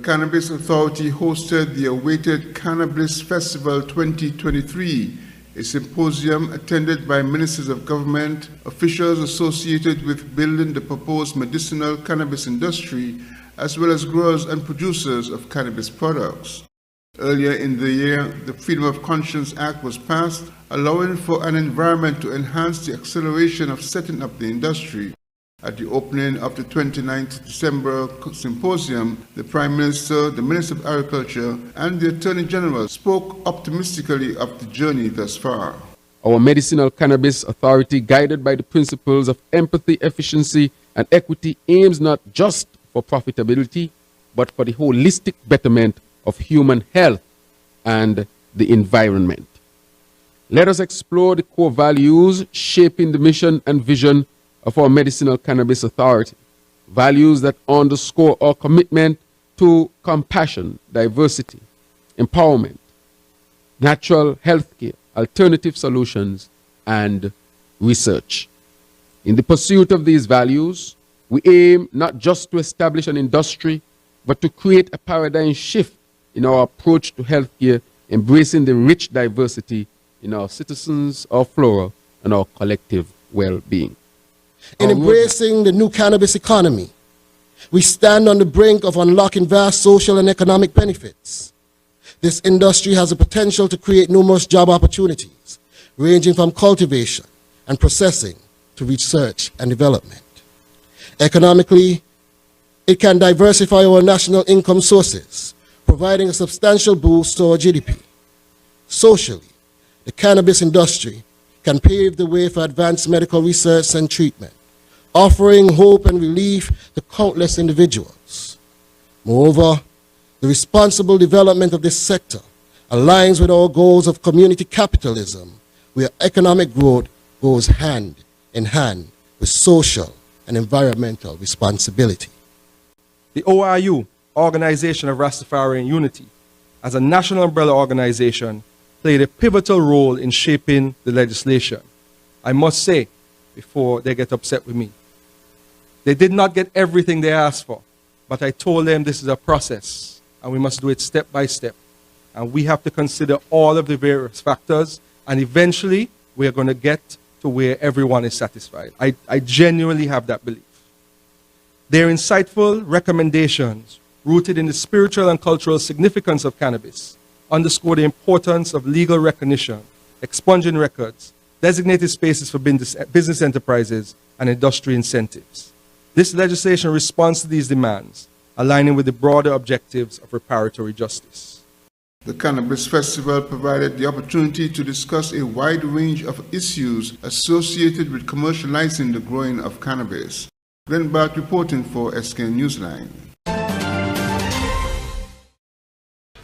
Cannabis Authority hosted the awaited Cannabis Festival 2023, a symposium attended by ministers of government, officials associated with building the proposed medicinal cannabis industry, as well as growers and producers of cannabis products. Earlier in the year, the Freedom of Conscience Act was passed, allowing for an environment to enhance the acceleration of setting up the industry. At the opening of the 29th December symposium, the Prime Minister, the Minister of Agriculture, and the Attorney General spoke optimistically of the journey thus far. Our Medicinal Cannabis Authority, guided by the principles of empathy, efficiency, and equity, aims not just for profitability, but for the holistic betterment of human health and the environment. Let us explore the core values shaping the mission and vision of our Medicinal Cannabis Authority, values that underscore our commitment to compassion, diversity, empowerment, natural healthcare, alternative solutions, and research. In the pursuit of these values, we aim not just to establish an industry, but to create a paradigm shift in our approach to healthcare, embracing the rich diversity in our citizens, our flora, and our collective well-being. In embracing the new cannabis economy, we stand on the brink of unlocking vast social and economic benefits. This industry has the potential to create numerous job opportunities, ranging from cultivation and processing to research and development. Economically, it can diversify our national income sources, providing a substantial boost to our GDP. Socially, the cannabis industry can pave the way for advanced medical research and treatment, offering hope and relief to countless individuals. Moreover, the responsible development of this sector aligns with our goals of community capitalism, where economic growth goes hand in hand with social and environmental responsibility. The ORU, Organization of Rastafarian Unity, as a national umbrella organization, played a pivotal role in shaping the legislation. I must say, before they get upset with me, they did not get everything they asked for, but I told them this is a process, and we must do it step by step. And we have to consider all of the various factors, and eventually we are going to get to where everyone is satisfied. I genuinely have that belief. Their insightful recommendations, rooted in the spiritual and cultural significance of cannabis, underscore the importance of legal recognition, expunging records, designated spaces for business enterprises, and industry incentives. This legislation responds to these demands, aligning with the broader objectives of reparatory justice. The Cannabis Festival provided the opportunity to discuss a wide range of issues associated with commercializing the growing of cannabis. Glenn Bart reporting for SK Newsline.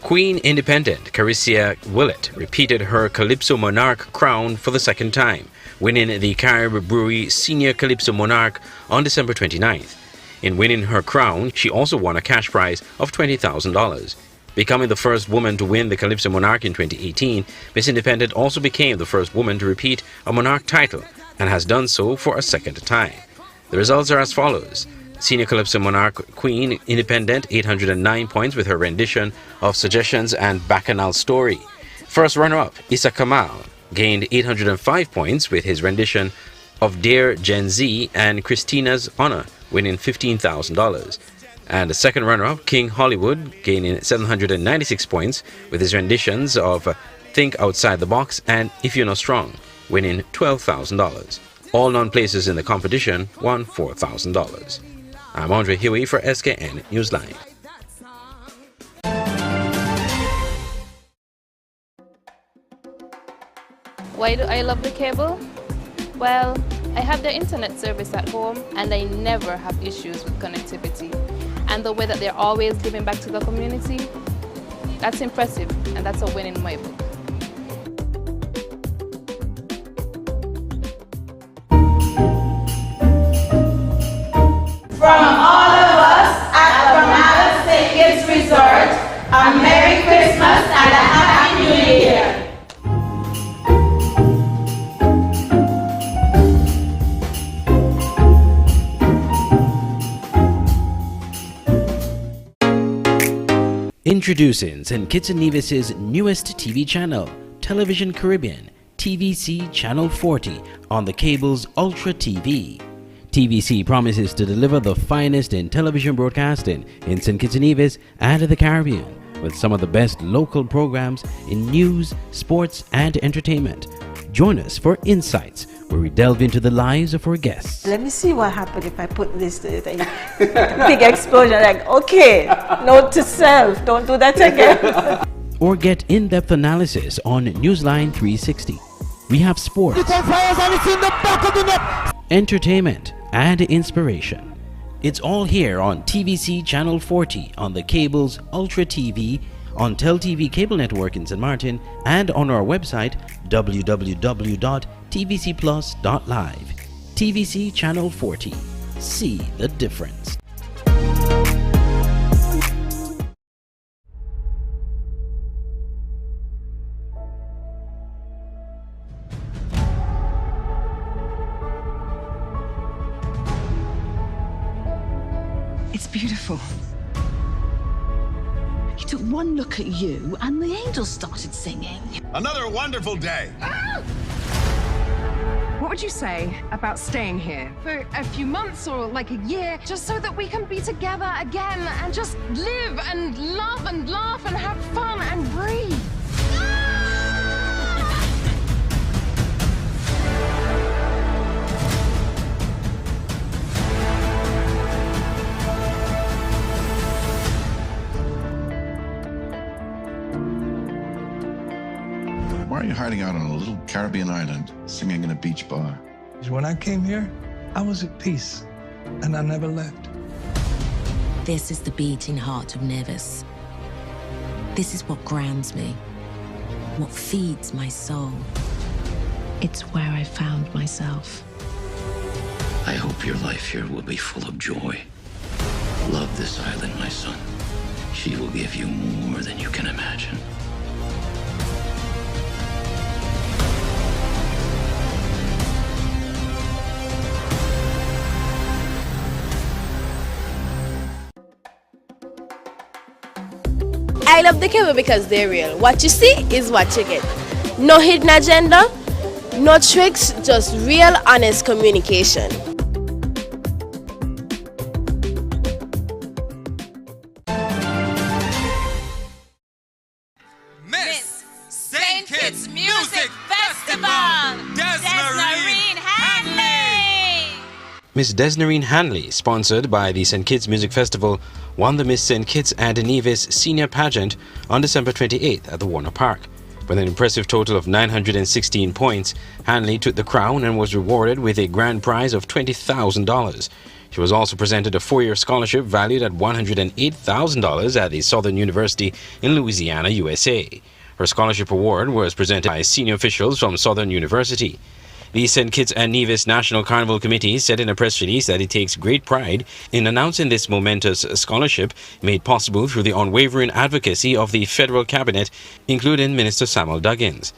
Queen Independent Carissa Willett repeated her Calypso Monarch crown for the second time, winning the Carib Brewery Senior Calypso Monarch on December 29th. In winning her crown, she also won a cash prize of $20,000. Becoming the first woman to win the Calypso Monarch in 2018, Miss Independent also became the first woman to repeat a Monarch title and has done so for a second time. The results are as follows. Senior Calypso Monarch Queen Independent, 809 points with her rendition of Suggestions and Bacchanal Story. First runner-up, Issa Kamal, gained 805 points with his rendition of Dear Gen Z and Christina's Honor, winning $15,000. And the second runner-up, King Hollywood, gaining 796 points with his renditions of Think Outside the Box and If You're Not Strong, winning $12,000. All non-placers in the competition won $4,000. I'm Andre Huey for SKN Newsline. Why do I love the cable? Well, I have the internet service at home and I never have issues with connectivity. And the way that they're always giving back to the community, that's impressive, and that's a win in my book. From all of us at Granada St. Kitts Resort, a Merry Christmas and a Happy New Year. Introducing St. Kitts and Nevis's newest TV channel, Television Caribbean, TVC Channel 40 on the cable's Ultra TV. TVC promises to deliver the finest in television broadcasting in St. Kitts and Nevis and the Caribbean, with some of the best local programs in news, sports, and entertainment. Join us for Insights, where we delve into the lives of our guests. Let me see what happened if I put this to it. Big explosion, like, okay, note to self, don't do that again. Or get in-depth analysis on Newsline 360. We have sports, entertainment, and inspiration. It's all here on TVC Channel 40 on the cable's Ultra TV, on TelTV Cable Network in St. Martin, and on our website www.tvcplus.live. TVC Channel 40. See the difference. It's beautiful. He took one look at you and the angels started singing. Another wonderful day. What would you say about staying here for a few months or like a year, just so that we can be together again and just live and love and laugh and have fun and breathe? Why are you hiding out on a little Caribbean island, singing in a beach bar? When I came here, I was at peace, and I never left. This is the beating heart of Nevis. This is what grounds me, what feeds my soul. It's where I found myself. I hope your life here will be full of joy. Love this island, my son. She will give you more than you can imagine. I love the cable because they're real. What you see is what you get. No hidden agenda, no tricks, just real, honest communication. Miss St. Kitts Music Festival, Desnoreen Hanley. Miss Desnoreen Hanley, sponsored by the St. Kitts Music Festival, won the Miss St. Kitts and Nevis Senior Pageant on December 28th at the Warner Park. With an impressive total of 916 points, Hanley took the crown and was rewarded with a grand prize of $20,000. She was also presented a four-year scholarship valued at $108,000 at the Southern University in Louisiana, USA. Her scholarship award was presented by senior officials from Southern University. The St. Kitts and Nevis National Carnival Committee said in a press release that it takes great pride in announcing this momentous scholarship, made possible through the unwavering advocacy of the federal cabinet, including Minister Samuel Duggins.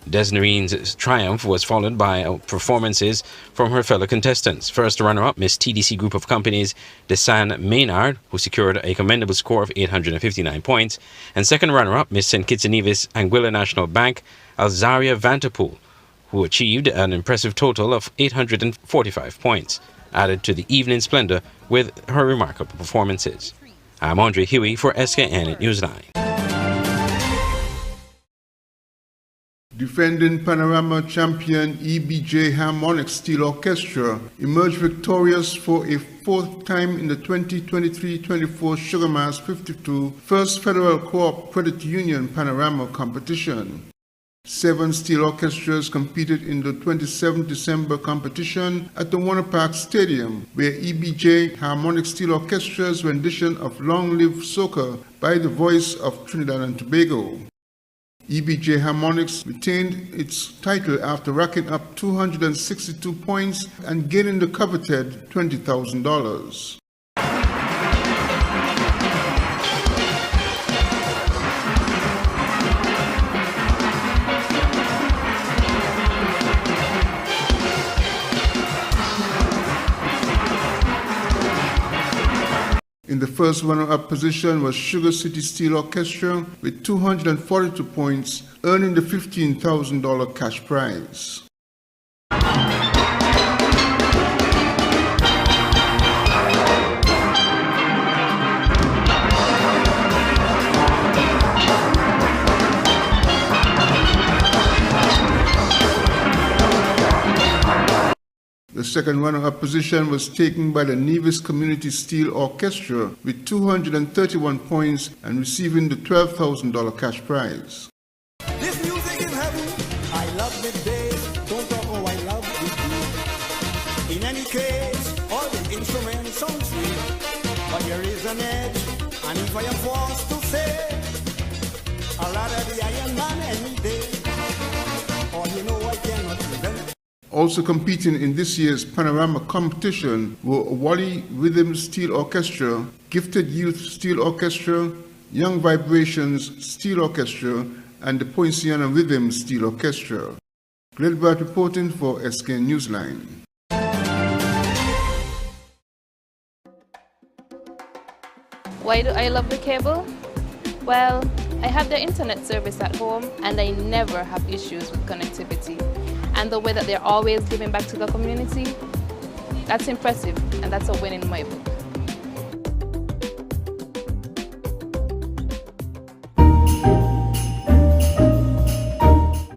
Desnoreen's triumph was followed by performances from her fellow contestants. First runner-up, Miss TDC Group of Companies, Desan Maynard, who secured a commendable score of 859 points, and second runner-up, Miss St. Kitts and Nevis Anguilla National Bank, Alzaria Vanterpool, who achieved an impressive total of 845 points, added to the evening splendor with her remarkable performances. I'm Andre Huey for SKN at Newsline. Defending Panorama champion EBJ Harmonic Steel Orchestra emerged victorious for a fourth time in the 2023-24 Sugar Mass 52 First Federal Co-op Credit Union Panorama competition. 7 steel orchestras competed in the 27th December competition at the Warner Park Stadium, where EBJ Harmonic Steel Orchestra's rendition of Long Live Soca by the Voice of Trinidad and Tobago. EBJ Harmonics retained its title after racking up 262 points and gaining the coveted $20,000. In the first runner-up position was Sugar City Steel Orchestra with 242 points, earning the $15,000 cash prize. The second runner-up position was taken by the Nevis Community Steel Orchestra with 231 points and receiving the $12,000 cash prize. This music is heaven. I love the bass. Don't talk how I love the beat. In any case, all the instruments sound sweet, but there is an edge, and if I am forced to say, I'd rather be Iron Man any day. Or you know I cannot prevent. Also competing in this year's Panorama competition were Wally Rhythm Steel Orchestra, Gifted Youth Steel Orchestra, Young Vibrations Steel Orchestra, and the Poinciana Rhythm Steel Orchestra. Glenn Bright reporting for SK Newsline. Why do I love the cable? Well, I have the internet service at home and I never have issues with connectivity. And the way that they're always giving back to the community, that's impressive, and that's a win in my book.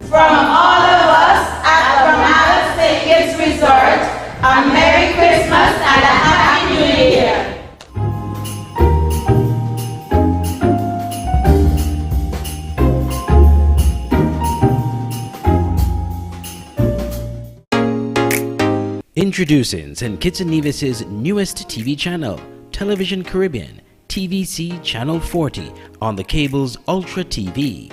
From all of us at Ramada St. Kitts Resort, a Merry Christmas and a Happy New Year. Introducing St. Kitts and Nevis's newest TV channel, Television Caribbean, TVC Channel 40 on the cable's Ultra TV.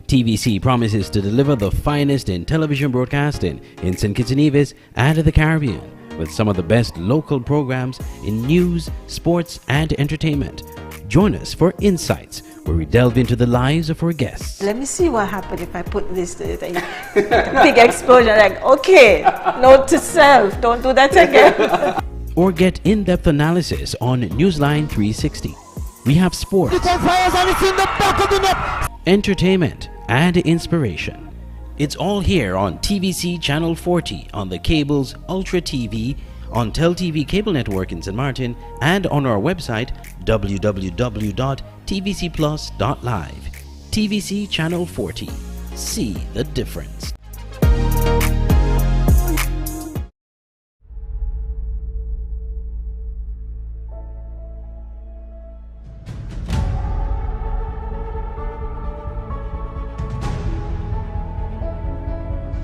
TVC promises to deliver the finest in television broadcasting in St. Kitts and Nevis and the Caribbean, with some of the best local programs in news, sports, and entertainment. Join us for Insights, where we delve into the lives of our guests. Let me see what happens if I put this to it. Big explosion, like, okay, note to self, don't do that again. Or get in-depth analysis on Newsline 360. We have sports, entertainment, and inspiration. It's all here on TVC Channel 40 on the cable's Ultra TV, on TelTV Cable Network in St. Martin, and on our website www.tvcplus.live. TVC Channel 40. See the difference.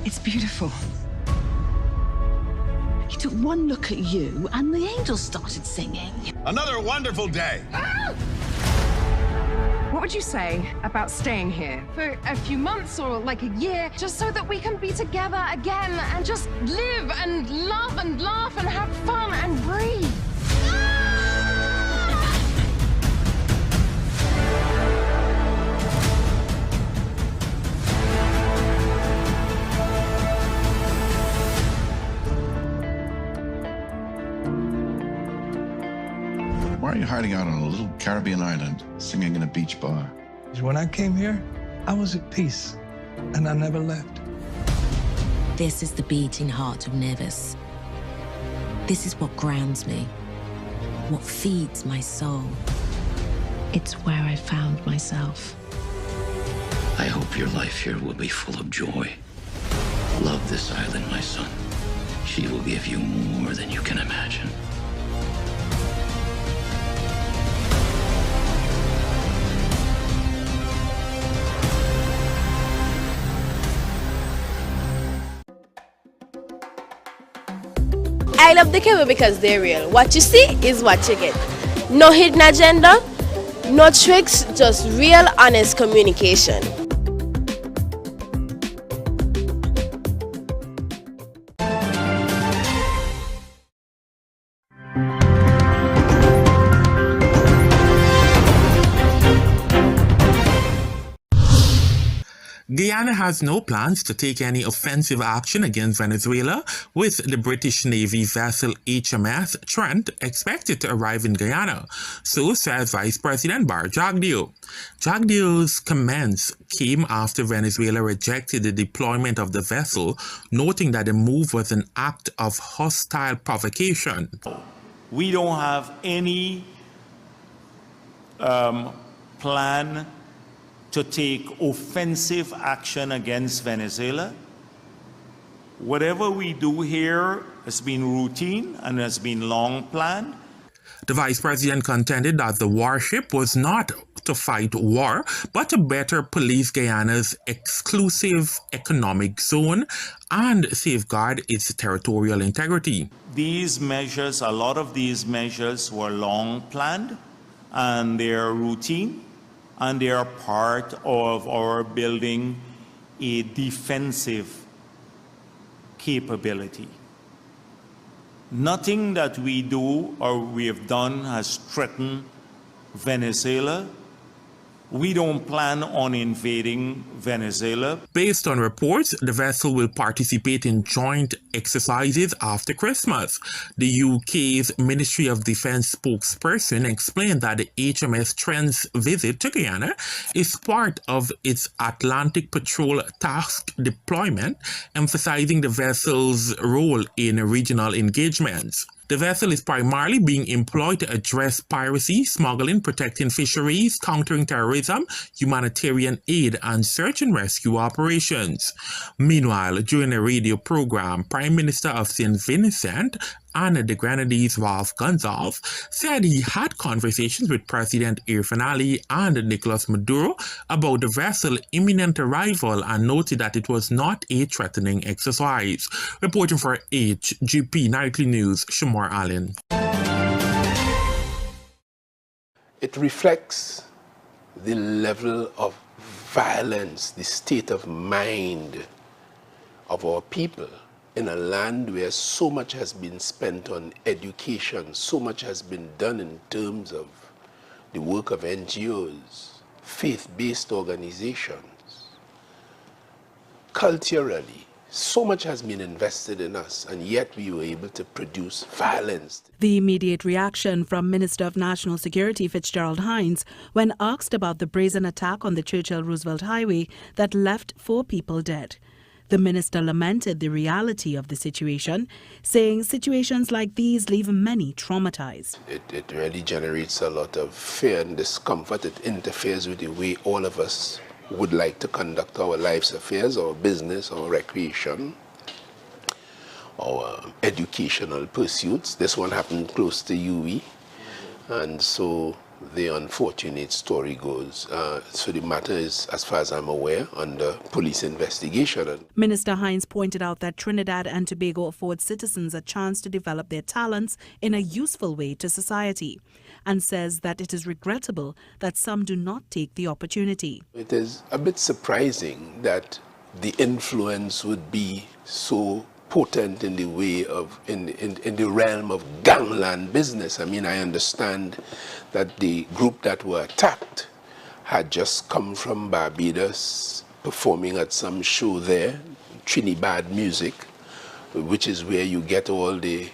It's beautiful. He took one look at you and the angels started singing. Another wonderful day. What would you say about staying here for a few months or like a year, just so that we can be together again and just live and love and laugh and have fun and breathe? Why are you hiding out on a little Caribbean island, singing in a beach bar? When I came here, I was at peace, and I never left. This is the beating heart of Nevis. This is what grounds me, what feeds my soul. It's where I found myself. I hope your life here will be full of joy. Love this island, my son. She will give you more than you can imagine. I love the cable because they're real. What you see is what you get. No hidden agenda, no tricks, just real honest communication. Guyana has no plans to take any offensive action against Venezuela, with the British Navy vessel HMS Trent expected to arrive in Guyana, so says Vice President Bar Jagdeo. Jagdeo's comments came after Venezuela rejected the deployment of the vessel, noting that the move was an act of hostile provocation. We don't have any plan to take offensive action against Venezuela. Whatever we do here has been routine and has been long planned. The Vice President contended that the warship was not to fight war, but to better police Guyana's exclusive economic zone and safeguard its territorial integrity. These measures, a lot of these measures were long planned, and they are routine, and they are part of our building a defensive capability. Nothing that we do or we have done has threatened Venezuela. We don't plan on invading Venezuela. Based on reports, the vessel will participate in joint exercises after Christmas. The UK's Ministry of Defense spokesperson explained that the HMS Trent's visit to Guyana is part of its Atlantic Patrol task deployment, emphasizing the vessel's role in regional engagements. The vessel is primarily being employed to address piracy, smuggling, protecting fisheries, countering terrorism, humanitarian aid, and search and rescue operations. Meanwhile, during a radio program, Prime Minister of St. Vincent and the Grenadines, Ralph Gonsalves, said he had conversations with President Irfan Ali and Nicolas Maduro about the vessel's imminent arrival and noted that it was not a threatening exercise. Reporting for HGP Nightly News, Shamar Allen. It reflects the level of violence, the state of mind of our people in a land where so much has been spent on education, so much has been done in terms of the work of NGOs, faith-based organizations. Culturally, so much has been invested in us, and yet we were able to produce violence. The immediate reaction from Minister of National Security Fitzgerald Hines when asked about the brazen attack on the Churchill-Roosevelt Highway that left 4 people dead. The minister lamented the reality of the situation, saying situations like these leave many traumatized. It really generates a lot of fear and discomfort. It interferes with the way all of us would like to conduct our life's affairs, our business, our recreation, our educational pursuits. This one happened close to UE, and so the unfortunate story goes. So the matter is, as far as I'm aware, under police investigation. Minister Hines pointed out that Trinidad and Tobago affords citizens a chance to develop their talents in a useful way to society, and says that it is regrettable that some do not take the opportunity. It is a bit surprising that the influence would be so potent in the way of, in the realm of gangland business. I mean, I understand that the group that were attacked had just come from Barbados, performing at some show there, Trinidad music, which is where you get all the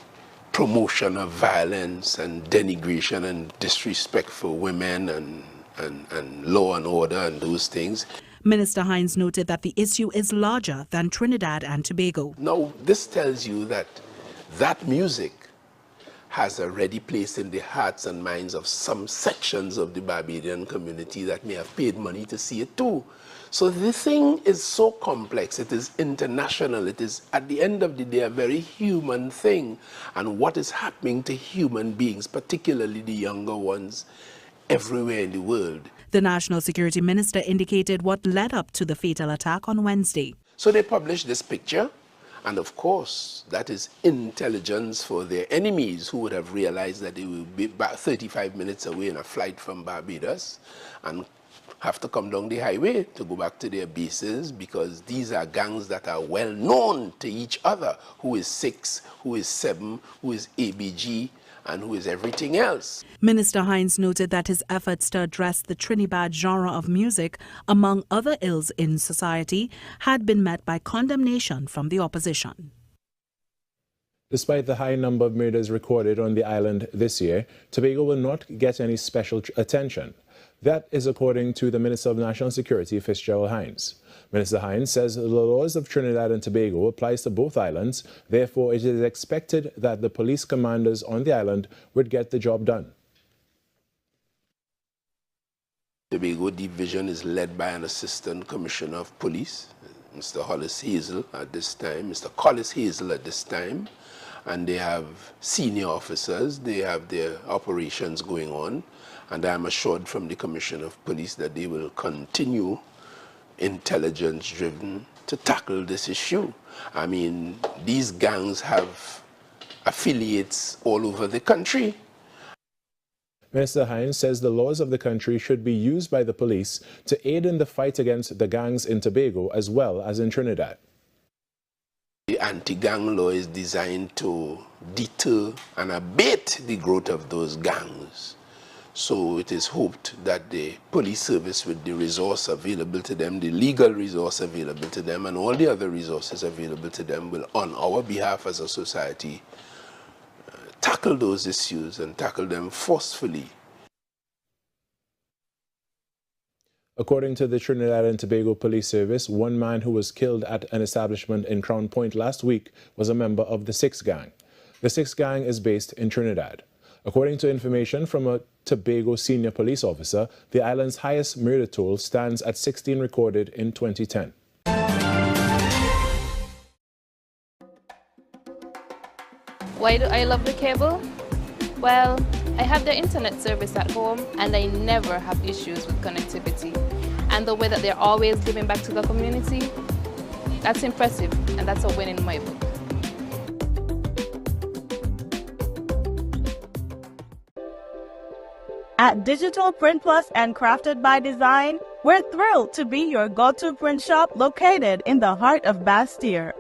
promotion of violence and denigration and disrespect for women and law and order and those things. Minister Hines noted that the issue is larger than Trinidad and Tobago. Now, this tells you that that music has already placed in the hearts and minds of some sections of the Barbadian community that may have paid money to see it too. So this thing is so complex, it is international, it is at the end of the day a very human thing. And what is happening to human beings, particularly the younger ones, everywhere in the world. The National Security Minister indicated what led up to the fatal attack on Wednesday. So they published this picture, and of course that is intelligence for their enemies, who would have realized that they will be about 35 minutes away in a flight from Barbados and have to come down the highway to go back to their bases, because these are gangs that are well known to each other, who is 6, who is 7, who is ABG, and who is everything else. Minister Hines noted that his efforts to address the Trinidad genre of music, among other ills in society, had been met by condemnation from the opposition. Despite the high number of murders recorded on the island this year, Tobago will not get any special attention. That is according to the Minister of National Security, Fitzgerald Hines. Minister Hines says the laws of Trinidad and Tobago applies to both islands. Therefore, it is expected that the police commanders on the island would get the job done. Tobago Division is led by an Assistant Commissioner of Police, Mr. Hollis Hazel at this time, Mr. Collis Hazel at this time, and they have senior officers, they have their operations going on, and I am assured from the Commissioner of Police that they will continue intelligence-driven to tackle this issue. I mean, these gangs have affiliates all over the country. Minister Hines says the laws of the country should be used by the police to aid in the fight against the gangs in Tobago as well as in Trinidad. The anti-gang law is designed to deter and abate the growth of those gangs. So it is hoped that the police service, with the resource available to them, the legal resource available to them, and all the other resources available to them, will, on our behalf as a society, tackle those issues and tackle them forcefully. According to the Trinidad and Tobago Police Service, one man who was killed at an establishment in Crown Point last week was a member of the Six Gang. The Six Gang is based in Trinidad. According to information from a Tobago senior police officer, the island's highest murder toll stands at 16 recorded in 2010. Why do I love the cable? Well, I have the internet service at home and I never have issues with connectivity. And the way that they're always giving back to the community, that's impressive, and that's a win in my book. At Digital Print Plus and Crafted by Design, we're thrilled to be your go-to print shop located in the heart of Bastille.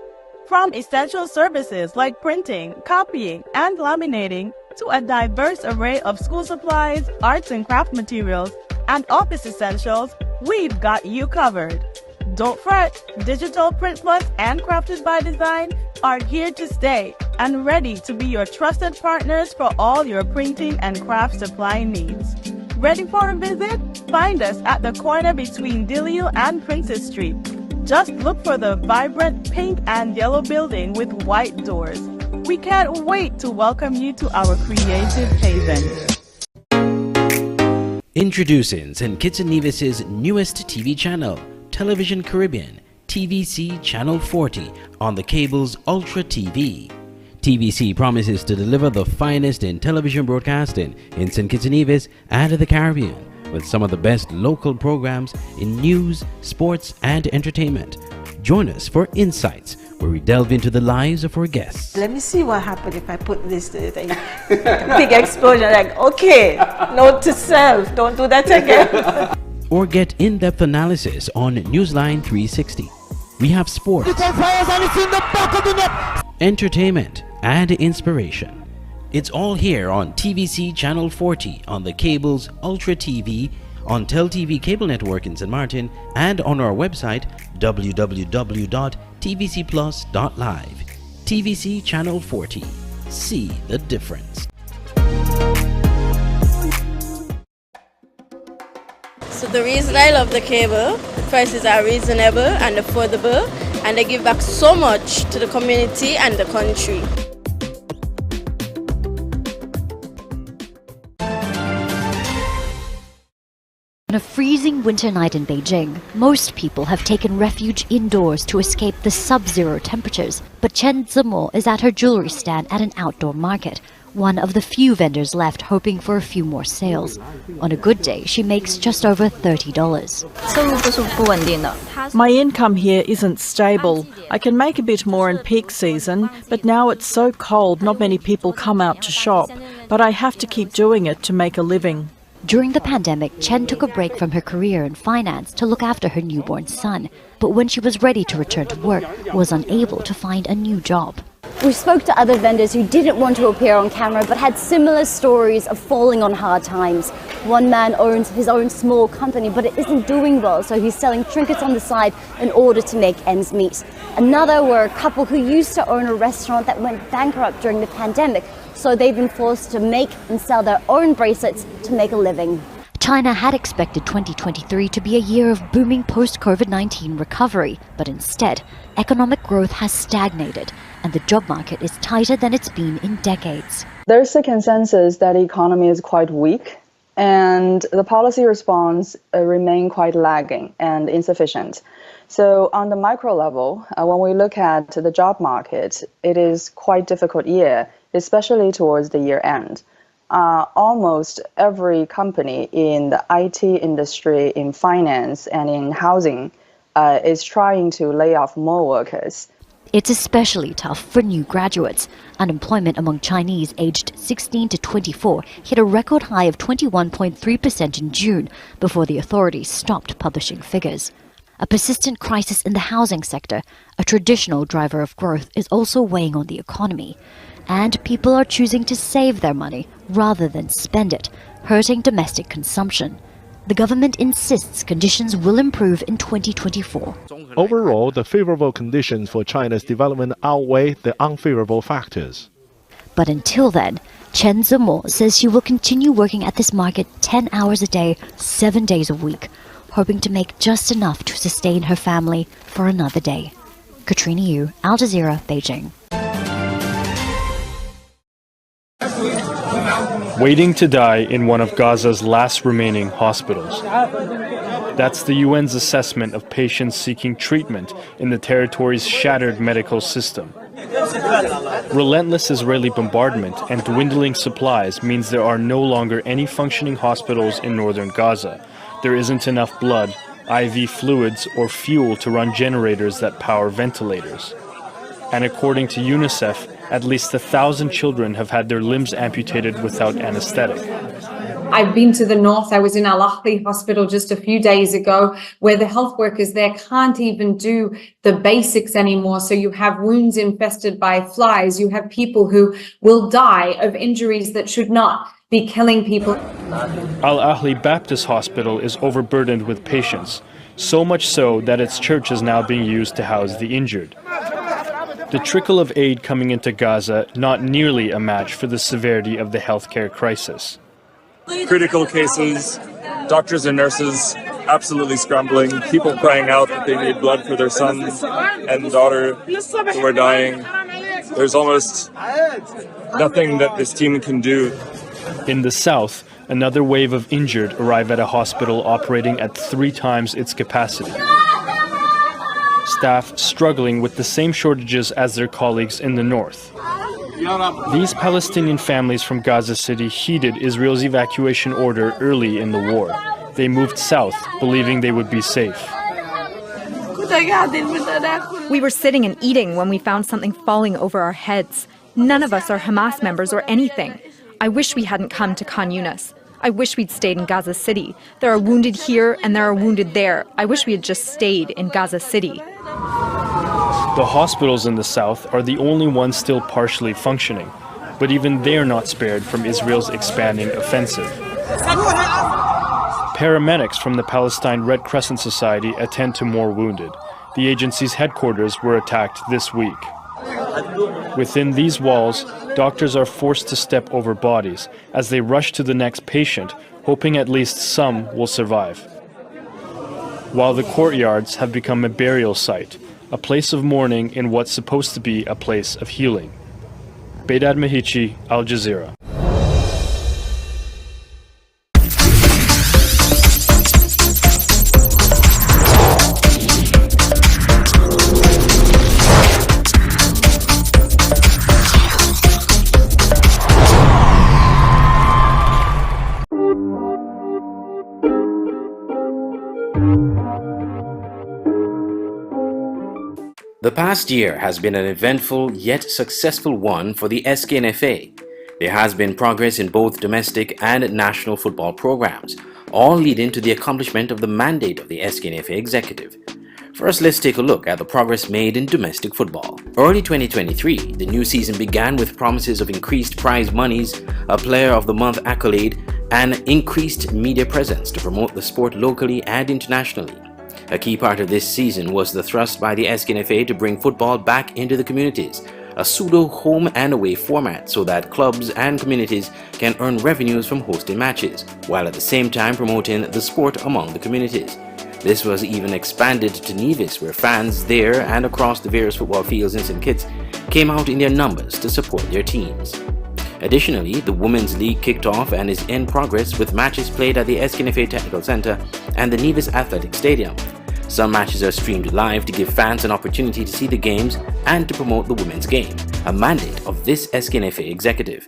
From essential services like printing, copying, and laminating, to a diverse array of school supplies, arts and craft materials, and office essentials, we've got you covered. Don't fret, Digital Print Plus and Crafted by Design are here to stay and ready to be your trusted partners for all your printing and craft supply needs. Ready for a visit? Find us at the corner between Dillio and Princess Street. Just look for the vibrant pink and yellow building with white doors. We can't wait to welcome you to our creative haven. Introducing St. Kitts and Nevis' newest TV channel, Television Caribbean, TVC Channel 40 on the cable's Ultra TV. TVC promises to deliver the finest in television broadcasting in St. Kitts and Nevis and the Caribbean, with some of the best local programs in news, sports, and entertainment. Join us for Insights, where we delve into the lives of our guests. Let me see what happens if I put this to it. Big explosion, like, okay, note to self, don't do that again. Or get in-depth analysis on Newsline 360. We have sports, entertainment, and inspiration. It's all here on TVC Channel 40 on the cable's Ultra TV, on TelTV Cable Network in St. Martin, and on our website www.tvcplus.live. TVC Channel 40. See the difference. So the reason I love the cable, the prices are reasonable and affordable, and they give back so much to the community and the country. On a freezing winter night in Beijing, most people have taken refuge indoors to escape the sub-zero temperatures. But Chen Zimo is at her jewelry stand at an outdoor market, one of the few vendors left hoping for a few more sales. On a good day, she makes just over $30. My income here isn't stable. I can make a bit more in peak season, but now it's so cold not many people come out to shop. But I have to keep doing it to make a living. During the pandemic, Chen took a break from her career in finance to look after her newborn son. But when she was ready to return to work, was unable to find a new job. We spoke to other vendors who didn't want to appear on camera but had similar stories of falling on hard times. One man owns his own small company but it isn't doing well, so he's selling trinkets on the side in order to make ends meet. Another were a couple who used to own a restaurant that went bankrupt during the pandemic, so they've been forced to make and sell their own bracelets to make a living. China had expected 2023 to be a year of booming post-COVID-19 recovery, but instead, economic growth has stagnated and the job market is tighter than it's been in decades. There's a consensus that the economy is quite weak and the policy response remain quite lagging and insufficient. So on the micro level, when we look at the job market, it is quite difficult year, especially towards the year end. Almost every company in the IT industry, in finance and in housing is trying to lay off more workers. It's especially tough for new graduates. Unemployment among Chinese aged 16 to 24 hit a record high of 21.3% in June before the authorities stopped publishing figures. A persistent crisis in the housing sector, a traditional driver of growth, is also weighing on the economy. And people are choosing to save their money rather than spend it, hurting domestic consumption. The government insists conditions will improve in 2024. Overall, the favorable conditions for China's development outweigh the unfavorable factors. But until then, Chen Zimo says she will continue working at this market 10 hours a day, 7 days a week, hoping to make just enough to sustain her family for another day. Katrina Yu, Al Jazeera, Beijing. Waiting to die in one of Gaza's last remaining hospitals. That's the UN's assessment of patients seeking treatment in the territory's shattered medical system. Relentless Israeli bombardment and dwindling supplies means there are no longer any functioning hospitals in northern Gaza. There isn't enough blood, IV fluids, or fuel to run generators that power ventilators. And according to UNICEF, at least 1,000 children have had their limbs amputated without anesthetic. I've been to the north. I was in Al Ahli hospital just a few days ago, where the health workers there can't even do the basics anymore. So you have wounds infested by flies. You have people who will die of injuries that should not be killing people. Al Ahli Baptist Hospital is overburdened with patients, so much so that its church is now being used to house the injured. The trickle of aid coming into Gaza not nearly a match for the severity of the healthcare crisis. Critical cases, doctors and nurses absolutely scrambling, people crying out that they need blood for their son and daughter who are dying. There's almost nothing that this team can do. In the south, another wave of injured arrive at a hospital operating at 3 times its capacity. Staff struggling with the same shortages as their colleagues in the north. These Palestinian families from Gaza City heeded Israel's evacuation order early in the war. They moved south, believing they would be safe. We were sitting and eating when we found something falling over our heads. None of us are Hamas members or anything. I wish we hadn't come to Khan Yunis. I wish we'd stayed in Gaza City. There are wounded here and there are wounded there. I wish we had just stayed in Gaza City. The hospitals in the south are the only ones still partially functioning, but even they're not spared from Israel's expanding offensive. Paramedics from the Palestine Red Crescent Society attend to more wounded. The agency's headquarters were attacked this week. Within these walls, doctors are forced to step over bodies as they rush to the next patient, hoping at least some will survive. While the courtyards have become a burial site, a place of mourning in what's supposed to be a place of healing. Beidad Mehichi, Al Jazeera. The past year has been an eventful yet successful one for the SKNFA. There has been progress in both domestic and national football programs, all leading to the accomplishment of the mandate of the SKNFA executive. First, let's take a look at the progress made in domestic football. Early 2023, the new season began with promises of increased prize monies, a Player of the Month accolade, and increased media presence to promote the sport locally and internationally. A key part of this season was the thrust by the SKNFA to bring football back into the communities, a pseudo home and away format so that clubs and communities can earn revenues from hosting matches, while at the same time promoting the sport among the communities. This was even expanded to Nevis, where fans there and across the various football fields in St. Kitts came out in their numbers to support their teams. Additionally, the Women's League kicked off and is in progress with matches played at the SKNFA Technical Centre and the Nevis Athletic Stadium. Some matches are streamed live to give fans an opportunity to see the games and to promote the women's game, a mandate of this SKNFA executive.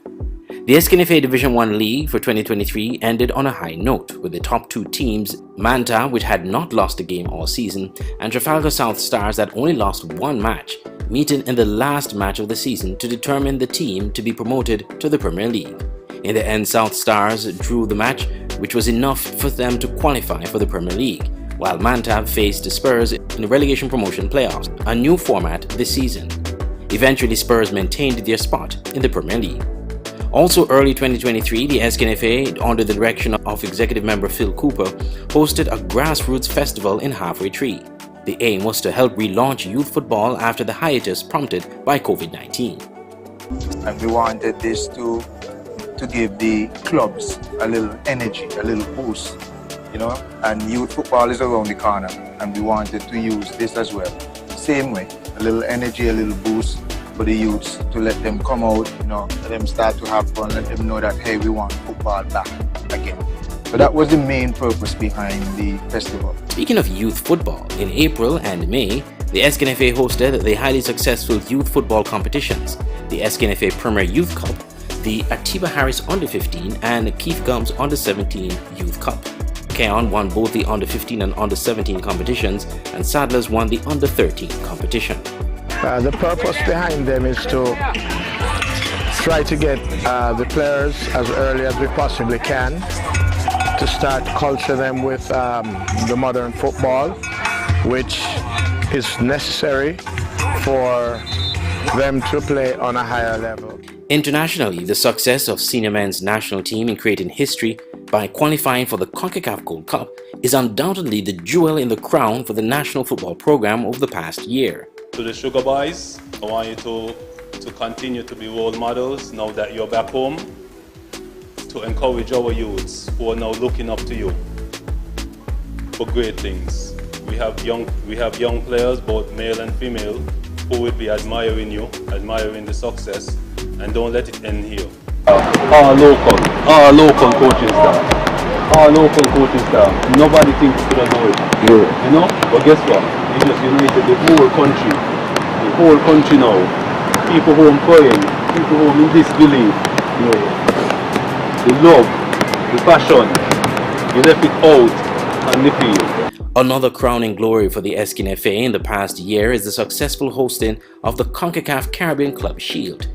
The SKNFA Division 1 League for 2023 ended on a high note, with the top two teams, Manta, which had not lost a game all season, and Trafalgar South Stars that only lost one match, meeting in the last match of the season to determine the team to be promoted to the Premier League. In the end, South Stars drew the match, which was enough for them to qualify for the Premier League, while Manta faced the Spurs in the relegation promotion playoffs, a new format this season. Eventually, Spurs maintained their spot in the Premier League. Also early 2023, the SKNFA, under the direction of executive member Phil Cooper, hosted a grassroots festival in Halfway Tree. The aim was to help relaunch youth football after the hiatus prompted by COVID-19. And we wanted this to give the clubs a little energy, a little boost, you know, and youth football is around the corner, and we wanted to use this as well. Same way, a little energy, a little boost for the youths, to let them come out, you know, let them start to have fun, let them know that, hey, we want football back again. So that was the main purpose behind the festival. Speaking of youth football, in April and May, the SKNFA hosted the highly successful youth football competitions, the SKNFA Premier Youth Cup, the Atiba Harris Under 15 and Keith Gums Under 17 Youth Cup. Keon won both the Under 15 and Under 17 competitions, and Sadlers won the Under 13 competition. The purpose behind them is to try to get the players as early as we possibly can, to start culture them with the modern football, which is necessary for them to play on a higher level. Internationally, the success of senior men's national team in creating history by qualifying for the CONCACAF Gold Cup is undoubtedly the jewel in the crown for the national football program over the past year. To the Sugar Boys, I want you to continue to be role models now that you're back home, to encourage our youths who are now looking up to you for great things. We have young players, both male and female, who will be admiring you, admiring the success, and don't let it end here. Our local coaching staff, nobody thinks to do it, you know? But guess what? It just united the whole country now. People home praying, people home in disbelief, you know, the love, the passion, you left it out on the field. Another crowning glory for the SKNFA in the past year is the successful hosting of the CONCACAF Caribbean Club Shield.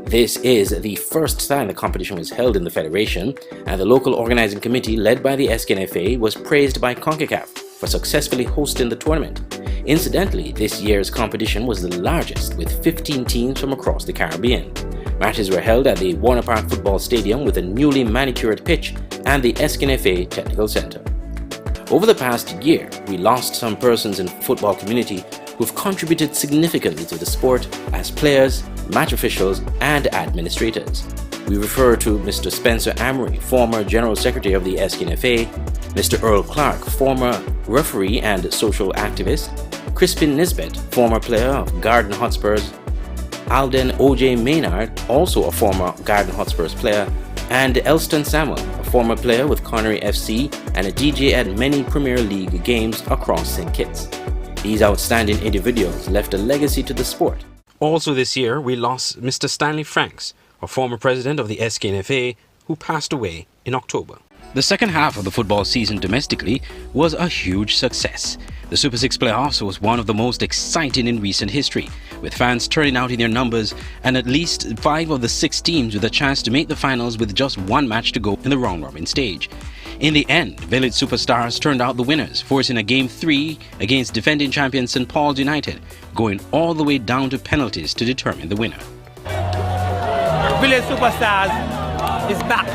This is the first time the competition was held in the Federation, and the local organizing committee led by the SKNFA was praised by CONCACAF for successfully hosting the tournament. Incidentally, this year's competition was the largest, with 15 teams from across the Caribbean. Matches were held at the Warner Park Football Stadium with a newly manicured pitch and the SKNFA Technical Centre. Over the past year, we lost some persons in the football community who've contributed significantly to the sport as players, match officials, and administrators. We refer to Mr. Spencer Amory, former General Secretary of the SKNFA, Mr. Earl Clark, former referee and social activist, Crispin Nisbet, former player of Garden Hotspurs, Alden O.J. Maynard, also a former Garden Hotspurs player, and Elston Samuel, a former player with Connery FC and a DJ at many Premier League games across St. Kitts. These outstanding individuals left a legacy to the sport. Also this year, we lost Mr. Stanley Franks, a former president of the SKNFA, who passed away in October. The second half of the football season domestically was a huge success. The Super 6 playoffs was one of the most exciting in recent history, with fans turning out in their numbers and at least 5 of the 6 teams with a chance to make the finals with just one match to go in the round-robin stage. In the end, Village Superstars turned out the winners, forcing a Game 3 against defending champion St. Paul's United, going all the way down to penalties to determine the winner. Village Superstars is back.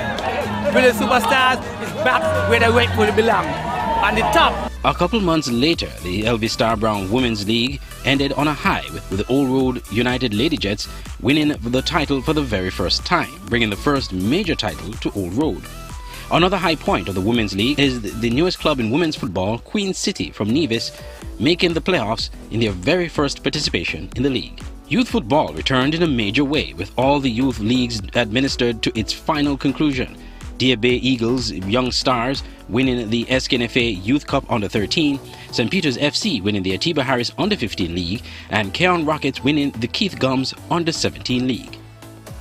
Village Superstars is back where they rightfully belong, on the top. A couple months later, the LV Star Brown Women's League ended on a high with the Old Road United Lady Jets winning the title for the very first time, bringing the first major title to Old Road. Another high point of the Women's League is the newest club in women's football, Queen City from Nevis, making the playoffs in their very first participation in the league. Youth football returned in a major way, with all the youth leagues administered to its final conclusion. Deer Bay Eagles Young Stars winning the SKNFA Youth Cup Under-13, St. Peter's FC winning the Atiba Harris Under-15 League, and Keon Rockets winning the Keith Gums Under-17 League.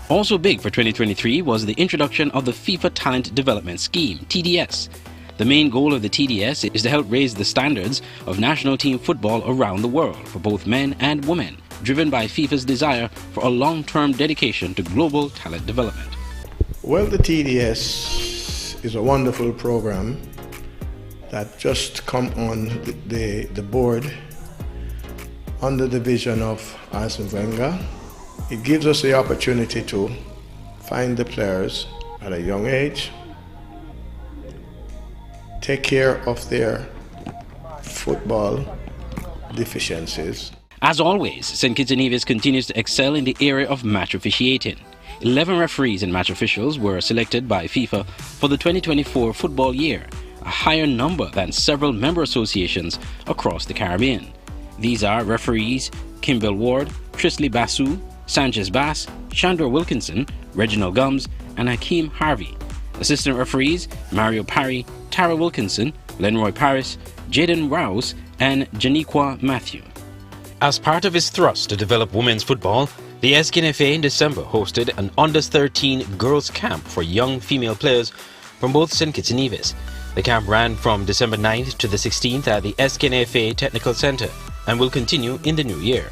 Also big for 2023 was the introduction of the FIFA Talent Development Scheme, TDS. The main goal of the TDS is to help raise the standards of national team football around the world for both men and women, driven by FIFA's desire for a long-term dedication to global talent development. Well, the TDS is a wonderful program that just come on the board under the vision of Arsene Wenger. It gives us the opportunity to find the players at a young age, take care of their football deficiencies. As always, St. Kitts and Nevis continues to excel in the area of match officiating. 11 referees and match officials were selected by FIFA for the 2024 football year, a higher number than several member associations across the Caribbean. These are referees Kimball Ward, Trisley Basu, Sanchez Bass, Chandra Wilkinson, Reginald Gums, and Hakeem Harvey. Assistant referees Mario Parry, Tara Wilkinson, Lenroy Paris, Jaden Rouse, and Janiqua Matthew. As part of its thrust to develop women's football, the SKNFA in December hosted an Under-13 girls camp for young female players from both St. Kitts and Nevis. The camp ran from December 9th to the 16th at the SKNFA Technical Center and will continue in the new year.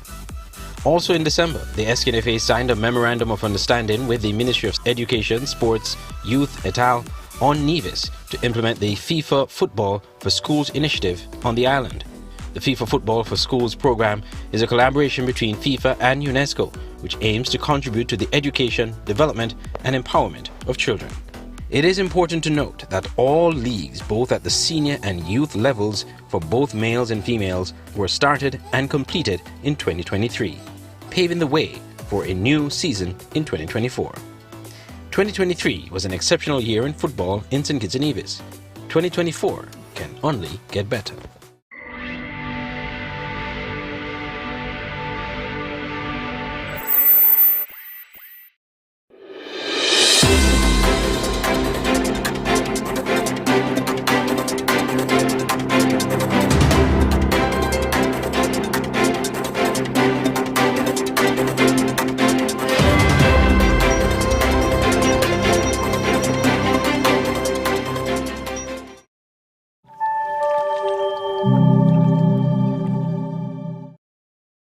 Also in December, the SKNFA signed a Memorandum of Understanding with the Ministry of Education, Sports, Youth et al. On Nevis to implement the FIFA Football for Schools initiative on the island. The FIFA Football for Schools program is a collaboration between FIFA and UNESCO, which aims to contribute to the education, development, and empowerment of children. It is important to note that all leagues, both at the senior and youth levels for both males and females, were started and completed in 2023, paving the way for a new season in 2024. 2023 was an exceptional year in football in St. Kitts and Nevis. 2024 can only get better.